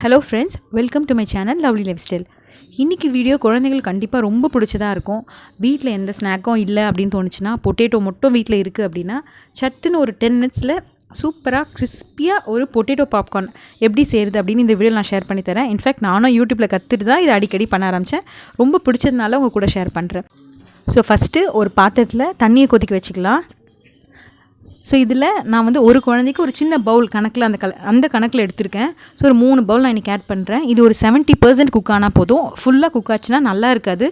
Hello friends, welcome to my channel lovely life style. இன்றைக்கி video குழந்தைகள் கண்டிப்பாக ரொம்ப பிடிச்சதாக இருக்கும். வீட்டில் எந்த ஸ்நாக்கும் இல்லை அப்படின்னு தோணுச்சுன்னா, பொட்டேட்டோ மட்டும் வீட்டில் இருக்குது அப்படின்னா, சட்டுன்னு ஒரு 10 மினிட்ஸில் சூப்பராக கிறிஸ்பியாக ஒரு பொட்டேட்டோ பாப்கார்ன் எப்படி செய்கிறது அப்படின்னு இந்த வீடியோ நான் ஷேர் பண்ணி தரேன். இன்ஃபேக்ட் நானும் யூடியூப்பில் கற்றுட்டு தான் இதை அடிக்கடி பண்ண ஆரம்பித்தேன். ரொம்ப பிடிச்சதுனால உங்கள் கூட ஷேர் பண்ணுறேன். ஸோ ஃபஸ்ட்டு ஒரு பாத்திரத்தில் தண்ணியை கொதிக்க வச்சுக்கலாம். ஸோ இதில் நான் வந்து ஒரு குழந்தைக்கு ஒரு சின்ன பவுல் கணக்கில் அந்த கணக்கில் எடுத்திருக்கேன். ஸோ ஒரு 3 பவுல் நான் இன்றைக்கி ஆட் பண்ணுறேன். இது ஒரு 70% குக் ஆனால் போதும். ஃபுல்லாக குக் ஆச்சுன்னா நல்லா இருக்காது.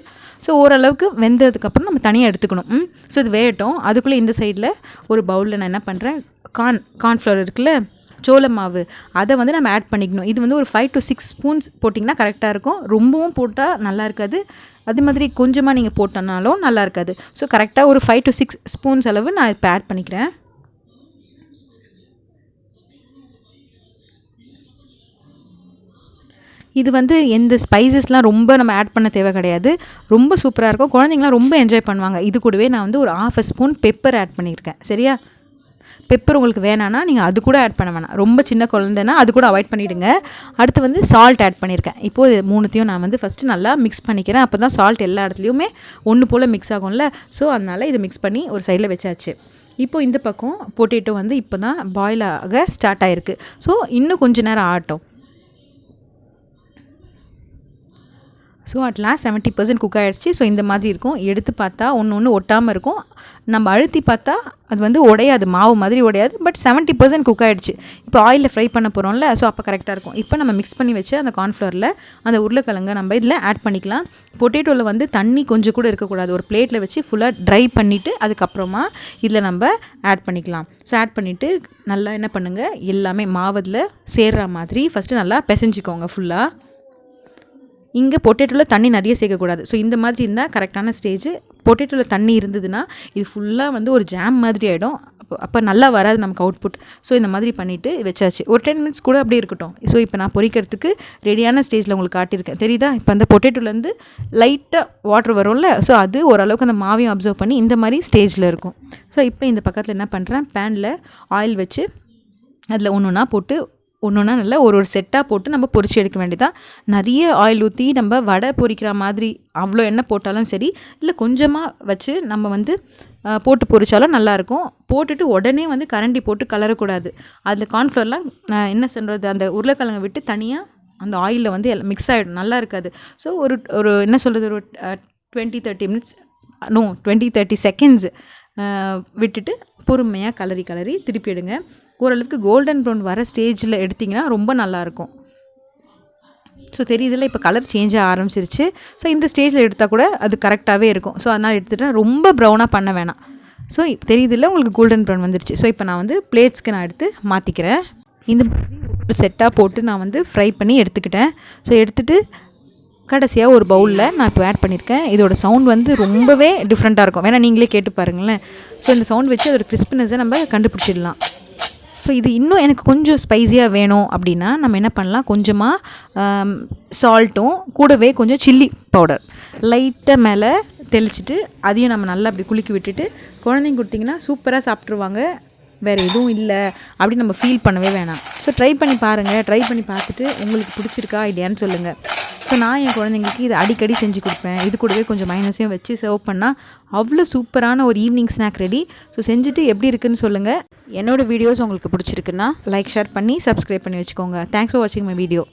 ஸோ ஓரளவுக்கு வெந்ததுக்கப்புறம் நம்ம தனியாக எடுத்துக்கணும். ஸோ இது வேகட்டும். அதுக்குள்ளே இந்த சைடில் ஒரு பவுலில் நான் என்ன பண்ணுறேன், கார்ன்ஃப்ளவர் இருக்குல்ல, சோள மாவு, அதை வந்து நம்ம ஆட் பண்ணிக்கணும். இது வந்து ஒரு 5 to 6 ஸ்பூன்ஸ் போட்டிங்கன்னா கரெக்டாக இருக்கும். ரொம்பவும் போட்டால் நல்லா இருக்காது. அது மாதிரி கொஞ்சமாக நீங்கள் போட்டனாலும் நல்லா இருக்காது. ஸோ கரெக்டாக ஒரு 5 to 6 ஸ்பூன்ஸ் அளவு நான் இப்போ ஆட் பண்ணிக்கிறேன். இது வந்து எந்த ஸ்பைசஸ்லாம் ரொம்ப நம்ம ஆட் பண்ண தேவை கிடையாது. ரொம்ப சூப்பராக இருக்கும். குழந்தைங்களாம் ரொம்ப என்ஜாய் பண்ணுவாங்க. இது கூடவே நான் வந்து ஒரு 1/2 ஸ்பூன் பெப்பர் ஆட் பண்ணியிருக்கேன். சரியா? பெப்பர் உங்களுக்கு வேணான்னா நீங்கள் அது கூட ஆட் பண்ண வேணாம். ரொம்ப சின்ன குழந்தைன்னா அது கூட அவாய்ட் பண்ணிவிடுங்க. அடுத்து வந்து சால்ட் ஆட் பண்ணியிருக்கேன். இப்போது இது 3த்தையும் நான் வந்து ஃபஸ்ட்டு நல்லா மிக்ஸ் பண்ணிக்கிறேன். அப்போ தான் சால்ட் எல்லா இடத்துலையுமே ஒன்று போல் மிக்ஸ் ஆகும்ல. ஸோ அதனால் இதை மிக்ஸ் பண்ணி ஒரு சைடில் வச்சாச்சு. இப்போது இந்த பக்கம் பொட்டேட்டோ வந்து இப்போ தான் பாயில் ஆக ஸ்டார்ட் ஆகிருக்கு. ஸோ இன்னும் கொஞ்சம் நேரம் ஆகட்டும். ஸோ அட் லாஸ்ட் 70% குக் ஆகிடுச்சு. ஸோ இந்த மாதிரி இருக்கும். எடுத்து பார்த்தா ஒன்று ஒட்டாமல் இருக்கும். நம்ம அழுத்தி பார்த்தா அது வந்து உடையாது, மாவு மாதிரி உடையாது. பட் 70% குக் ஆகிடுச்சு. இப்போ ஆயிலில் ஃப்ரை பண்ண போகிறோம்ல, ஸோ அப்போ கரெக்டாக இருக்கும். இப்போ நம்ம மிக்ஸ் பண்ணி வச்சு அந்த கார்ன்ஃப்ளவரில் அந்த உருளைக்கிழங்கை நம்ம இதில் ஆட் பண்ணிக்கலாம். பொட்டேட்டோவில் வந்து தண்ணி கொஞ்சம் கூட இருக்கக்கூடாது. ஒரு பிளேட்டில் வச்சு ஃபுல்லாக ட்ரை பண்ணிவிட்டு அதுக்கப்புறமா இதில் நம்ம ஆட் பண்ணிக்கலாம். ஸோ ஆட் பண்ணிவிட்டு நல்லா என்ன பண்ணுங்கள், எல்லாமே மாவதில் சேர்கிற மாதிரி ஃபஸ்ட்டு நல்லா பிசைஞ்சிக்கோங்க ஃபுல்லாக. இங்கே பொட்டேட்டோவில் தண்ணி நிறைய சேர்க்கக்கூடாது. ஸோ இந்த மாதிரி இருந்தால் கரெக்டான ஸ்டேஜ். பொட்டேட்டோவில் தண்ணி இருந்ததுன்னா இது ஃபுல்லாக வந்து ஒரு ஜாம் மாதிரி ஆகிடும். அப்போ நல்லா வராது நமக்கு அவுட்புட். ஸோ இந்த மாதிரி பண்ணிவிட்டு வச்சாச்சு. ஒரு 10 மினிட்ஸ் கூட அப்படியே இருக்கட்டும். ஸோ இப்போ நான் பொரிக்கிறதுக்கு ரெடியான ஸ்டேஜில் உங்களுக்கு காட்டியிருக்கேன். தெரியுதா? இப்போ அந்த பொட்டேட்டோலேருந்து லைட்டாக வாட்டர் வரும்ல, ஸோ அது ஓரளவுக்கு அந்த மாவையும் அப்சர்வ் பண்ணி இந்த மாதிரி ஸ்டேஜில் இருக்கும். ஸோ இப்போ இந்த பக்கத்தில் என்ன பண்ணுறேன், பேனில் ஆயில் வச்சு அதில் ஒன்று போட்டு ஒன்றுனா நல்லா ஒரு செட்டாக போட்டு நம்ம பொரிச்சு எடுக்க வேண்டியதான். நிறைய ஆயில் ஊற்றி நம்ம வடை பொரிக்கிற மாதிரி அவ்வளோ எண்ணெய் போட்டாலும் சரி, இல்லை கொஞ்சமாக வச்சு நம்ம வந்து போட்டு பொரிச்சாலும் நல்லாயிருக்கும். போட்டுட்டு உடனே வந்து கரண்டி போட்டு கலரக்கூடாது. அதில் கார்ன்ஃப்ளவர்லாம் என்ன சொல்கிறது, அந்த உருளைக்கிழங்கை விட்டு தனியாக அந்த ஆயிலில் வந்து மிக்ஸ் ஆகிடும், நல்லா இருக்காது. ஸோ ஒரு என்ன சொல்கிறது, ஒரு 20-30 மினிட்ஸ் 20-30 செகண்ட்ஸ் விட்டுட்டு பொறுமையாக கலரி திருப்பி எடுங்க. ஓரளவுக்கு கோல்டன் ப்ரௌன் வர ஸ்டேஜில் எடுத்திங்கன்னா ரொம்ப நல்லாயிருக்கும். ஸோ தெரியுதில்ல, இப்போ கலர் சேஞ்ச் ஆக ஆரம்பிச்சிருச்சு. ஸோ இந்த ஸ்டேஜில் எடுத்தால் கூட அது கரெக்டாகவே இருக்கும். ஸோ அதனால் எடுத்துகிட்டு ரொம்ப ப்ரௌனாக பண்ண வேணாம். ஸோ தெரியுதில்ல, உங்களுக்கு கோல்டன் ப்ரௌன் வந்துருச்சு. ஸோ இப்போ நான் வந்து பிளேட்ஸ்க்கு நான் எடுத்து மாற்றிக்கிறேன். இந்த மாதிரி செட்டாக போட்டு நான் வந்து ஃப்ரை பண்ணி எடுத்துக்கிட்டேன். ஸோ எடுத்துகிட்டு கடைசியாக ஒரு பவுலில் நான் இப்போ ஆட் பண்ணியிருக்கேன். இதோட சவுண்ட் வந்து ரொம்பவே டிஃப்ரெண்ட்டாக இருக்கும். வேணால் நீங்களே கேட்டு பாருங்களேன். ஸோ இந்த சவுண்ட் வச்சு அதோட கிறிஸ்பினஸை நம்ம கண்டுபிடிச்சிடலாம். ஸோ இது இன்னும் எனக்கு கொஞ்சம் ஸ்பைஸியாக வேணும் அப்படின்னா நம்ம என்ன பண்ணலாம், கொஞ்சமாக சால்ட்டும் கூடவே கொஞ்சம் சில்லி பவுடர் லைட்டாக மேலே தெளிச்சிட்டு அதையும் நம்ம நல்லா அப்படி குலுக்கி விட்டுட்டு குழந்தைங்க கொடுத்திங்கன்னா சூப்பராக சாப்பிட்ருவாங்க. வேறு எதுவும் இல்லை அப்படின்னு நம்ம ஃபீல் பண்ணவே வேணாம். ஸோ ட்ரை பண்ணி பாருங்கள். ட்ரை பண்ணி பார்த்துட்டு உங்களுக்கு பிடிச்சிருக்கா இல்லையான்னு சொல்லுங்கள். ஸோ நான் என் குழந்தைங்களுக்கு இது அடிக்கடி செஞ்சு கொடுப்பேன். இது கூடவே கொஞ்சம் மைனஸையும் வச்சு சர்வ் பண்ணால் அவ்வளோ சூப்பரான ஒரு ஈவினிங் ஸ்நாக் ரெடி. ஸோ செஞ்சுட்டு எப்படி இருக்குன்னு சொல்லுங்கள். என்னோடய வீடியோஸ் உங்களுக்கு பிடிச்சிருக்குன்னா லைக், ஷேர் பண்ணி சப்ஸ்கிரைப் பண்ணி வச்சுக்கோங்க. தேங்க்ஸ் ஃபார் வாட்சிங் மை வீடியோ.